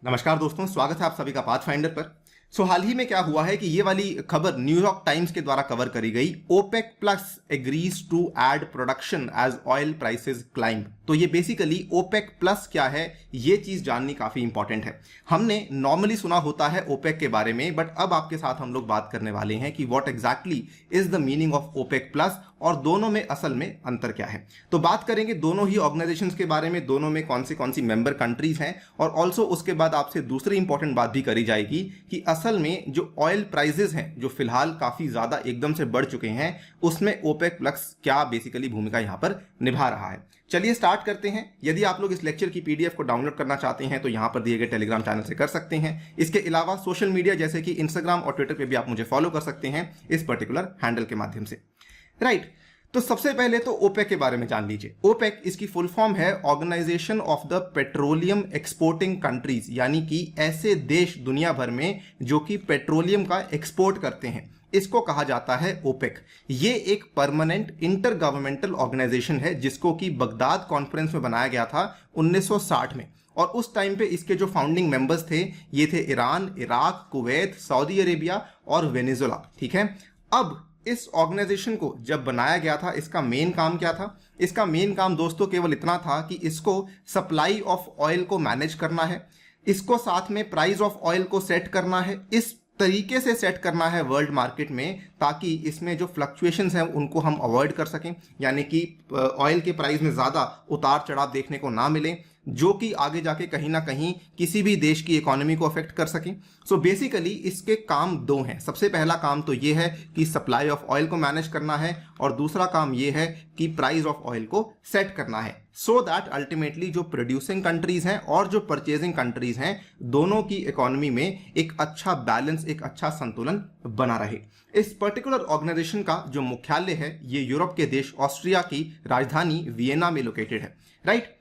नमस्कार दोस्तों, स्वागत है आप सभी का पाथफाइंडर पर। हाल ही में क्या हुआ है कि ये वाली खबर न्यूयॉर्क टाइम्स के द्वारा कवर करी गई। OPEC plus agrees to add production as oil prices climb. तो ये बेसिकली ओपेक प्लस क्या है, ये चीज जाननी काफी इंपॉर्टेंट है। हमने नॉर्मली सुना होता है ओपेक के बारे में, बट अब आपके साथ हम लोग बात करने वाले हैं कि what exactly is the meaning of OPEC plus और दोनों में असल में अंतर क्या है। तो बात करेंगे दोनों ही ऑर्गेनाइजेशंस के बारे में, दोनों में कौन सी मेंबर कंट्रीज हैं, और ऑल्सो उसके बाद आपसे दूसरी इंपॉर्टेंट बात भी करी जाएगी कि असल में जो ऑयल प्राइसेस हैं जो फिलहाल काफी ज्यादा एकदम से बढ़ चुके हैं, उसमें ओपेक प्लस क्या बेसिकली भूमिका यहां पर निभा रहा है। चलिए स्टार्ट करते हैं। यदि आप लोग इस लेक्चर की पीडीएफ को डाउनलोड करना चाहते हैं तो यहां पर दिए गए टेलीग्राम चैनल से कर सकते हैं। इसके अलावा सोशल मीडिया जैसे कि इंस्टाग्राम और ट्विटर पे भी आप मुझे फॉलो कर सकते हैं इस पर्टिकुलर हैंडल के माध्यम से। राइट, तो सबसे पहले तो ओपेक के बारे में जान लीजिए। ओपेक इसकी फुल फॉर्म है organization of the petroleum exporting countries, यानी कि ऐसे देश दुनिया भर में जो कि पेट्रोलियम का एक्सपोर्ट करते हैं, इसको कहा जाता है ओपेक। ये एक परमानेंट इंटर गवर्नमेंटल ऑर्गेनाइजेशन है जिसको कि बगदाद कॉन्फ्रेंस में बनाया गया था 1960 में, और उस टाइम पे इसके जो फाउंडिंग मेंबर्स थे ये थे Iran, Iraq, Kuwait, Saudi Arabia और वेनेजुला। ठीक है, अब इस ऑर्गेनाइजेशन को जब बनाया गया था, इसका मेन काम क्या था? इसका मेन काम दोस्तों केवल इतना था कि इसको सप्लाई ऑफ ऑयल को मैनेज करना है, इसको साथ में प्राइस ऑफ ऑयल को सेट करना है, इस तरीके से सेट करना है वर्ल्ड मार्केट में ताकि इसमें जो फ्लक्चुएशंस हैं उनको हम अवॉइड कर सकें, यानी कि ऑयल के प्राइस में ज़्यादा उतार चढ़ाव देखने को ना मिले जो कि आगे जाके कहीं ना कहीं किसी भी देश की इकोनॉमी को अफेक्ट कर सके। सो बेसिकली इसके काम दो हैं। सबसे पहला काम तो ये है कि सप्लाई ऑफ ऑयल को मैनेज करना है, और दूसरा काम ये है कि प्राइस ऑफ ऑयल को सेट करना है, सो दैट अल्टीमेटली जो प्रोड्यूसिंग कंट्रीज हैं और जो परचेजिंग कंट्रीज हैं, दोनों की इकोनॉमी में एक अच्छा बैलेंस, एक अच्छा संतुलन बना रहे। इस पर्टिकुलर ऑर्गेनाइजेशन का जो मुख्यालय है ये यूरोप के देश ऑस्ट्रिया की राजधानी वियना में लोकेटेड है। राइट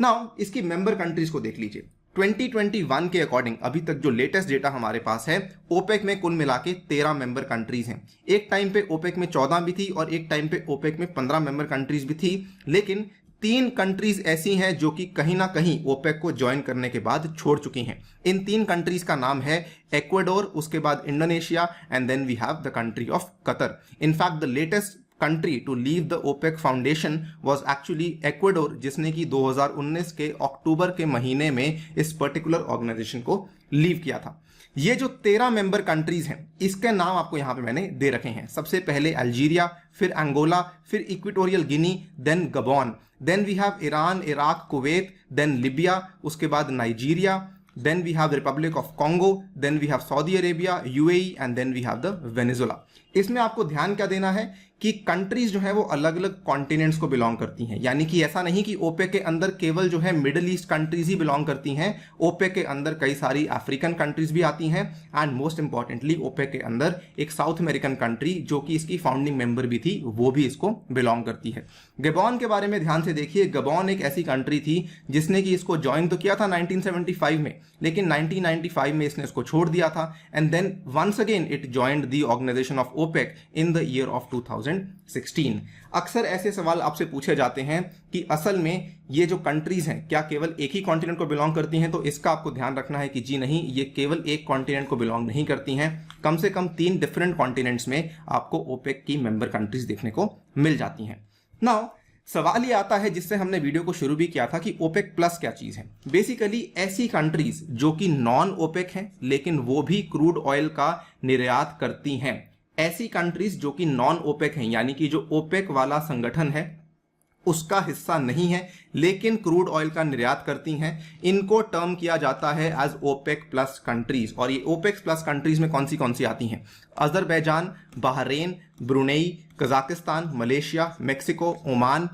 नाउ इसकी मेंबर कंट्रीज को देख लीजिए। 2021 के अकॉर्डिंग अभी तक जो लेटेस्ट डेटा हमारे पास है, ओपेक में कुल मिला के 13 मेंबर कंट्रीज हैं। एक टाइम पे ओपेक में 14 भी थी और एक टाइम पे ओपेक में 15 मेंबर कंट्रीज भी थी, लेकिन 3 कंट्रीज ऐसी हैं जो कि कहीं ना कहीं ओपेक को ज्वाइन करने के बाद छोड़ चुकी हैं। इन 3 कंट्रीज का नाम है इक्वाडोर, उसके बाद Indonesia, and then we have the country of Qatar. In fact the latest country to leave the OPEC foundation was actually Ecuador, जिसने कि 2019 के अक्टूबर के महीने में इस पर्टिकुलर ऑर्गेनाइजेशन को लीव किया था। ये जो 13 मेंबर कंट्रीज हैं इसके नाम आपको यहां पे मैंने दे रखे हैं। सबसे पहले अल्जीरिया, फिर अंगोला, फिर Equatorial Guinea, then Gabon, then we have Iran, Iraq, Kuwait, then Libya, उसके बाद Nigeria, then we have the Republic of Congo, then we have Saudi Arabia, UAE, and then we have the Venezuela। इसमें आपको ध्यान क्या देना है कि countries जो है वो अलग अलग कॉन्टिनेंट्स को बिलोंग करती हैं, यानी कि ऐसा नहीं कि ओपेक के अंदर केवल जो है मिडिल ईस्ट कंट्रीज ही बिलोंग करती हैं। ओपेक के अंदर कई सारी अफ्रीकन कंट्रीज भी आती हैं, एंड मोस्ट इंपॉर्टेंटली ओपेक के अंदर एक साउथ अमेरिकन कंट्री जो कि इसकी फाउंडिंग मेंबर भी थी, वो भी इसको बिलोंग करती है। गबोन के बारे में ध्यान से देखिए। गबोन एक ऐसी कंट्री थी जिसने कि इसको ज्वाइन तो किया था 1975 में, लेकिन 1995 में इसने इसको छोड़ दिया था, and then once again it joined the organization of OPEC in the year of 2016। अक्सर ऐसे सवाल आपसे पूछे जाते हैं कि असल में ये जो कंट्रीज हैं क्या केवल एक ही कॉन्टिनेंट को बिलोंग करती हैं, तो इसका आपको ध्यान रखना है कि जी नहीं, ये केवल एक कॉन्टिनेंट को बिलोंग नहीं करती हैं। कम से कम 3 डिफरेंट कॉन्टिनेंट्स में आपको ओपेक की मेंबर कंट्रीज देखने को मिल जाती हैं। नाउ सवाल ये आता है जिससे हमने वीडियो को शुरू भी किया था कि ओपेक प्लस क्या चीज है। बेसिकली ऐसी कंट्रीज जो कि नॉन ओपेक हैं लेकिन वो भी क्रूड ऑयल का निर्यात करती हैं, ऐसी कंट्रीज जो कि नॉन ओपेक हैं, यानी कि जो ओपेक वाला संगठन है उसका हिस्सा नहीं है लेकिन क्रूड ऑयल का निर्यात करती हैं, इनको टर्म किया जाता है एज ओपेक प्लस कंट्रीज। और ये ओपेक प्लस कंट्रीज में कौन सी आती हैं? Azerbaijan, Bahrain, Brunei, Kazakhstan, Malaysia, Mexico, Oman,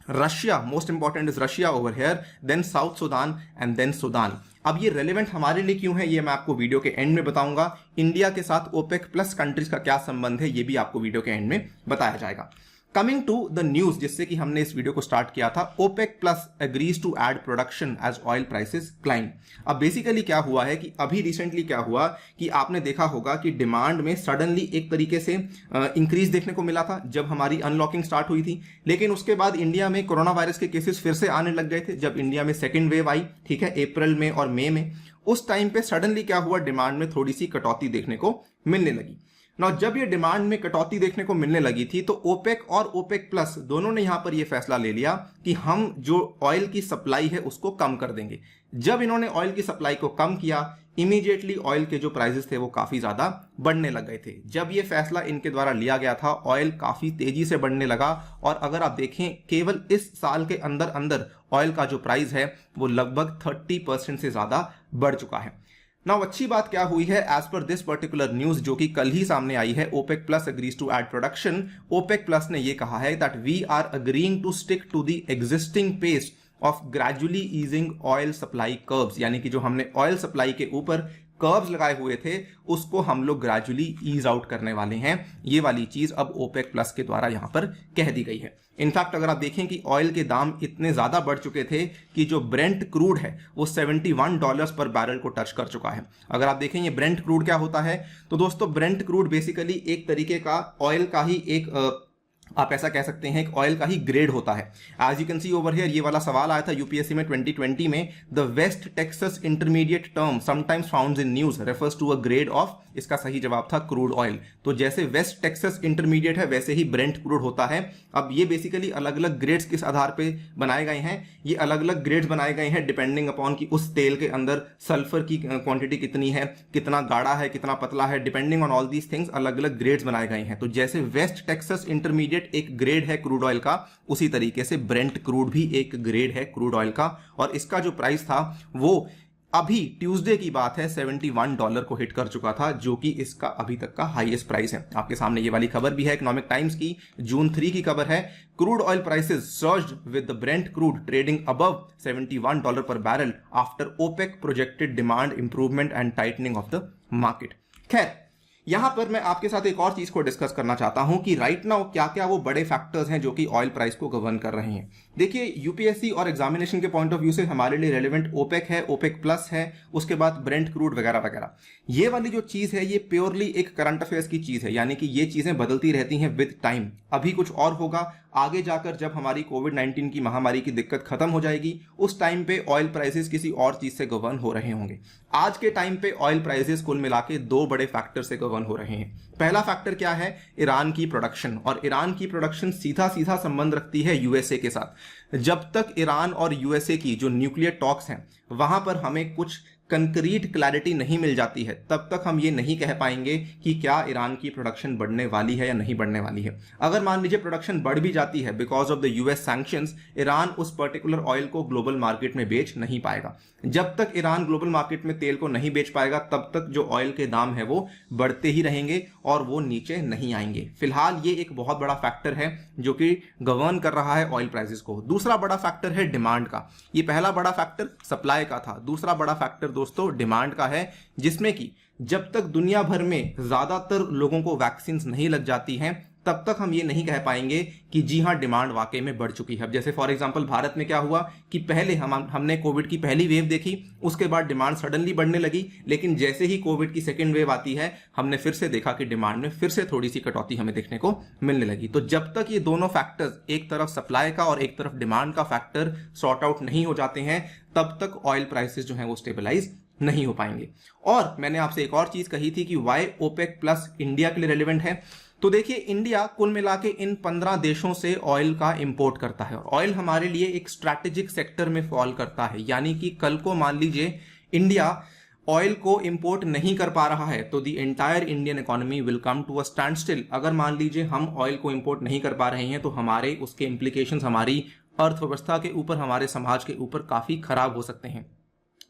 Russia, most important is Russia over here, then South Sudan, and then Sudan. अब ये रेलेवेंट हमारे लिए क्यों है ये मैं आपको वीडियो के एंड में बताऊंगा। इंडिया के साथ ओपेक प्लस कंट्रीज का क्या संबंध है ये भी आपको वीडियो के एंड में बताया जाएगा। कमिंग टू द न्यूज जिससे कि हमने इस वीडियो को स्टार्ट किया था, OPEC plus agrees to add production as oil prices climb. अब बेसिकली क्या हुआ है कि अभी रिसेंटली क्या हुआ कि आपने देखा होगा कि डिमांड में सडनली एक तरीके से इंक्रीज देखने को मिला था जब हमारी अनलॉकिंग स्टार्ट हुई थी, लेकिन उसके बाद इंडिया में कोरोना वायरस के केसेस फिर से आने लग गए थे जब इंडिया में सेकेंड वेव आई, ठीक है, अप्रैल में और मई में। उस टाइम पे सडनली क्या हुआ, डिमांड में थोड़ी सी कटौती देखने को मिलने लगी। ना जब ये डिमांड में कटौती देखने को मिलने लगी थी तो ओपेक और ओपेक प्लस दोनों ने यहां पर ये फैसला ले लिया कि हम जो ऑयल की सप्लाई है उसको कम कर देंगे। जब इन्होंने ऑयल की सप्लाई को कम किया, इमीडिएटली ऑयल के जो प्राइसेस थे वो काफी ज्यादा बढ़ने लग गए थे। जब ये फैसला इनके द्वारा लिया गया था, ऑयल काफी तेजी से बढ़ने लगा और अगर आप देखें केवल इस साल के अंदर अंदर ऑयल का जो प्राइस है वो लगभग 30% से ज्यादा बढ़ चुका है। नाउ अच्छी बात क्या हुई है, as per this particular news जो कि कल ही सामने आई है, OPEC plus agrees to add production. OPEC plus ने यह कहा है that we are agreeing to stick to the existing pace of gradually easing oil supply curbs, यानी कि जो हमने ऑयल सप्लाई के ऊपर कर्व्स लगाए हुए थे उसको हम लोग ग्रेजुअली ईज आउट करने वाले हैं। ये वाली चीज अब ओपेक प्लस के द्वारा यहां पर कह दी गई है। इनफैक्ट अगर आप देखें कि ऑयल के दाम इतने ज्यादा बढ़ चुके थे कि जो ब्रेंट क्रूड है वो $71 पर बैरल को टच कर चुका है। अगर आप देखें ये ब्रेंट क्रूड क्या होता है, तो दोस्तों ब्रेंट क्रूड बेसिकली एक तरीके का ऑयल का ही एक आप ऐसा कह सकते हैं एक ऑयल का ही ग्रेड होता है। As you can see over here, ये वाला सवाल आया था यूपीएससी में 2020 में। The West Texas Intermediate term sometimes found in news refers to a grade of, इसका सही जवाब था क्रूड ऑयल। तो जैसे वेस्ट टेक्सास इंटरमीडिएट है वैसे ही ब्रेंट क्रूड होता है। अब ये बेसिकली अलग अलग ग्रेड्स किस आधार पे बनाए गए हैं, ये अलग अलग ग्रेड्स बनाए गए हैं डिपेंडिंग अपॉन कि उस तेल के अंदर सल्फर की क्वांटिटी कितनी है, कितना गाढ़ा है, कितना पतला है, depending on all these things अलग अलग ग्रेड्स बनाए गए हैं। तो जैसे वेस्ट टेक्सास इंटरमीडिएट एक ग्रेड है क्रूड ऑयल का, उसी तरीके से ब्रेंट क्रूड भी एक ग्रेड है क्रूड ऑयल का। और इसका जो प्राइस था वो अभी ट्यूसडे की बात है $71 को हिट कर चुका था, जो कि इसका अभी तक का हाईएस्ट प्राइस है। आपके सामने ये वाली खबर भी है इकोनॉमिक टाइम्स की, जून 3 की खबर है। Crude oil prices surged with the Brent crude trading above $71 per barrel after OPEC projected demand improvement and tightening of the market. खैर, यहां पर मैं आपके साथ एक और चीज को डिस्कस करना चाहता हूं कि राइट नाउ क्या क्या वो बड़े फैक्टर्स हैं जो कि ऑयल प्राइस को गवर्न कर रहे हैं। देखिए, यूपीएससी और एग्जामिनेशन के पॉइंट ऑफ व्यू से हमारे लिए रेलेवेंट ओपेक है, ओपेक प्लस है, उसके बाद ब्रेंट क्रूड वगैरह वगैरह। ये वाली जो चीज है ये प्योरली एक करंट अफेयर्स की चीज है, यानी कि ये चीजें बदलती रहती हैं विद टाइम। अभी कुछ और होगा, आगे जाकर जब हमारी कोविड-19 की महामारी की दिक्कत खत्म हो जाएगी उस टाइम पे ऑयल प्राइसेस किसी और चीज से गवर्न हो रहे होंगे। आज के टाइम पे ऑयल प्राइसेस कुल मिला के दो बड़े फैक्टर से गवर्न हो रहे हैं। पहला फैक्टर क्या है, ईरान की प्रोडक्शन, और ईरान की प्रोडक्शन सीधा सीधा संबंध रखती है यूएसए के साथ। जब तक ईरान और यूएसए की जो न्यूक्लियर टॉक्स हैं वहां पर हमें कुछ कंक्रीट क्लैरिटी नहीं मिल जाती है, तब तक हम ये नहीं कह पाएंगे कि क्या ईरान की प्रोडक्शन बढ़ने वाली है या नहीं बढ़ने वाली है। अगर मान लीजिए प्रोडक्शन बढ़ भी जाती है because of the US sanctions, Iran उस पर्टिकुलर ऑयल को ग्लोबल मार्केट में बेच नहीं पाएगा। जब तक ईरान ग्लोबल मार्केट में तेल को नहीं बेच पाएगा तब तक जो ऑयल के दाम है वो बढ़ते ही रहेंगे और वो नीचे नहीं आएंगे। फिलहाल ये एक बहुत बड़ा फैक्टर है जो कि गवर्न कर रहा है ऑयल प्राइसेस को। दूसरा बड़ा फैक्टर है डिमांड का। ये पहला बड़ा फैक्टर सप्लाई का था, दूसरा बड़ा फैक्टर दोस्तों डिमांड का है, जिसमें कि जब तक दुनिया भर में ज्यादातर लोगों को वैक्सीन नहीं लग जाती हैं तब तक हम ये नहीं कह पाएंगे कि जी हाँ डिमांड वाकई में बढ़ चुकी है। अब जैसे फॉर एग्जांपल भारत में क्या हुआ कि पहले हमने कोविड की पहली वेव देखी, उसके बाद डिमांड सडनली बढ़ने लगी, लेकिन जैसे ही कोविड की सेकेंड वेव आती है हमने फिर से देखा कि डिमांड में फिर से थोड़ी सी कटौती हमें देखने को मिलने लगी। तो जब तक ये दोनों फैक्टर्स, एक तरफ सप्लाई का और एक तरफ डिमांड का फैक्टर सॉर्ट आउट नहीं हो जाते हैं तब तक ऑयल प्राइसेस जो है वो स्टेबलाइज नहीं हो पाएंगे। और मैंने आपसे एक और चीज कही थी कि वाई ओपेक प्लस इंडिया के लिए रेलेवेंट है। तो देखिए, इंडिया कुल मिला के इन 15 देशों से ऑयल का इंपोर्ट करता है और ऑयल हमारे लिए एक स्ट्रैटेजिक सेक्टर में फॉल करता है। यानी कि कल को मान लीजिए इंडिया ऑयल को इंपोर्ट नहीं कर पा रहा है तो the entire Indian economy will come to a standstill. अगर मान लीजिए हम ऑयल को इंपोर्ट नहीं कर पा रहे हैं तो हमारे उसके इंप्लीकेशंस हमारी अर्थव्यवस्था के ऊपर, हमारे समाज के ऊपर काफी खराब हो सकते हैं।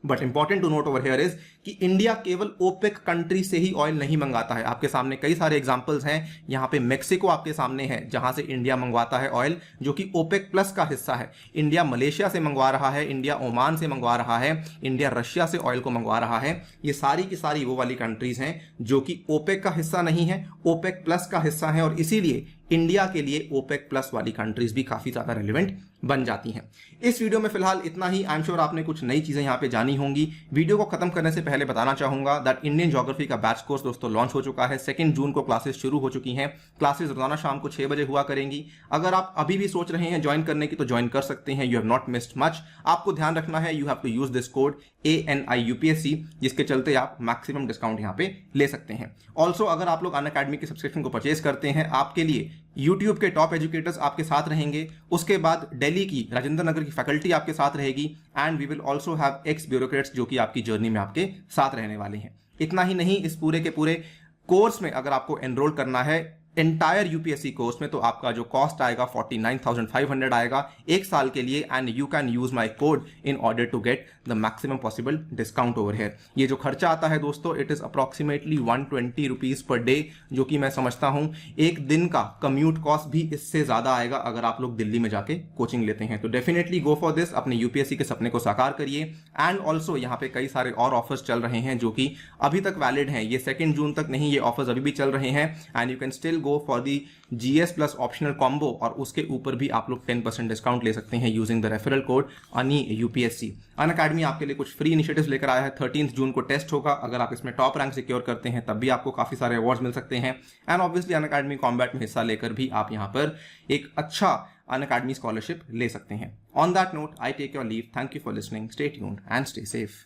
But important to note over here is कि इंडिया केवल ओपेक कंट्री से ही ऑयल नहीं मंगाता है। आपके सामने कई सारे एग्जांपल्स हैं। यहां पे मेक्सिको आपके सामने है जहां से इंडिया मंगवाता है ऑयल, जो कि ओपेक प्लस का हिस्सा है। इंडिया मलेशिया से मंगवा रहा है, इंडिया ओमान से मंगवा रहा है, इंडिया रशिया से ऑयल को मंगवा रहा है। ये सारी की सारी वो वाली कंट्रीज हैं जो कि ओपेक का हिस्सा नहीं है, ओपेक प्लस का हिस्सा है, और इसीलिए इंडिया के लिए ओपेक प्लस वाली कंट्रीज भी काफी ज्यादा रेलिवेंट बन जाती हैं। इस वीडियो में फिलहाल इतना ही। आई एम श्योर आपने कुछ नई चीजें यहाँ पे जानी होंगी। वीडियो को खत्म करने से पहले बताना चाहूंगा दैट इंडियन ज्योग्राफी का बैच कोर्स दोस्तों लॉन्च हो चुका है। 2 जून को क्लासेस शुरू हो चुकी हैं। क्लासेस रोजाना शाम को 6 बजे हुआ करेंगी। अगर आप अभी भी सोच रहे हैं ज्वाइन करने की तो ज्वाइन कर सकते हैं। You have not missed much. आपको ध्यान रखना है, you have to use this code ANIUPSC, जिसके चलते आप मैक्सिमम डिस्काउंट यहाँ पे ले सकते हैं। ऑल्सो अगर आप लोग अनअकैडमी के सब्सक्रिप्शन को परचेज करते हैं, आपके लिए YouTube के टॉप एजुकेटर्स आपके साथ रहेंगे। उसके बाद दिल्ली की राजेंद्र नगर की फैकल्टी आपके साथ रहेगी and we will also have ex bureaucrats जो कि आपकी जर्नी में आपके साथ रहने वाले हैं। इतना ही नहीं, इस पूरे के पूरे कोर्स में अगर आपको एनरोल करना है एंटायर यूपीएससी कोर्स में, तो आपका जो कॉस्ट आएगा 49,500 आएगा 1 साल के लिए and you can use my code in order to get the maximum possible discount over here. ये जो खर्चा आता है दोस्तों, it is approximately 120 rupees per day, जो कि मैं समझता हूं एक दिन का कम्यूट कॉस्ट भी इससे ज्यादा आएगा अगर आप लोग दिल्ली में जाके कोचिंग लेते हैं। तो डेफिनेटली गो फॉर दिस, अपने यूपीएससी के सपने को साकार करिए। एंड ऑल्सो यहाँ पे कई सारे और ऑफर्स चल रहे हैं जो कि अभी तक वैलिड हैं। ये 2 जून तक नहीं, ये ऑफर्स अभी भी चल रहे हैं and you can still go for the GS plus optional combo, और उसके ऊपर भी आप लोग 10% डिस्काउंट ले सकते हैं using the referral code ANIUPSC। Unacademy आपके लिए कुछ फ्री इनिशिएटिव्स लेकर आया है। 13 जून को टेस्ट होगा। अगर आप इसमें टॉप रैंक सिक्योर करते हैं तब भी आपको काफी सारे अवार्ड्स मिल सकते हैं एंड ऑब्वियसली अनअकैडमी कॉम्बैट में हिस्सा लेकर भी आप यहां पर एक अच्छा अनअकैडमी स्कॉलरशिप ले सकते हैं। On that note, I take your leave. Thank you for listening. Stay tuned and stay safe.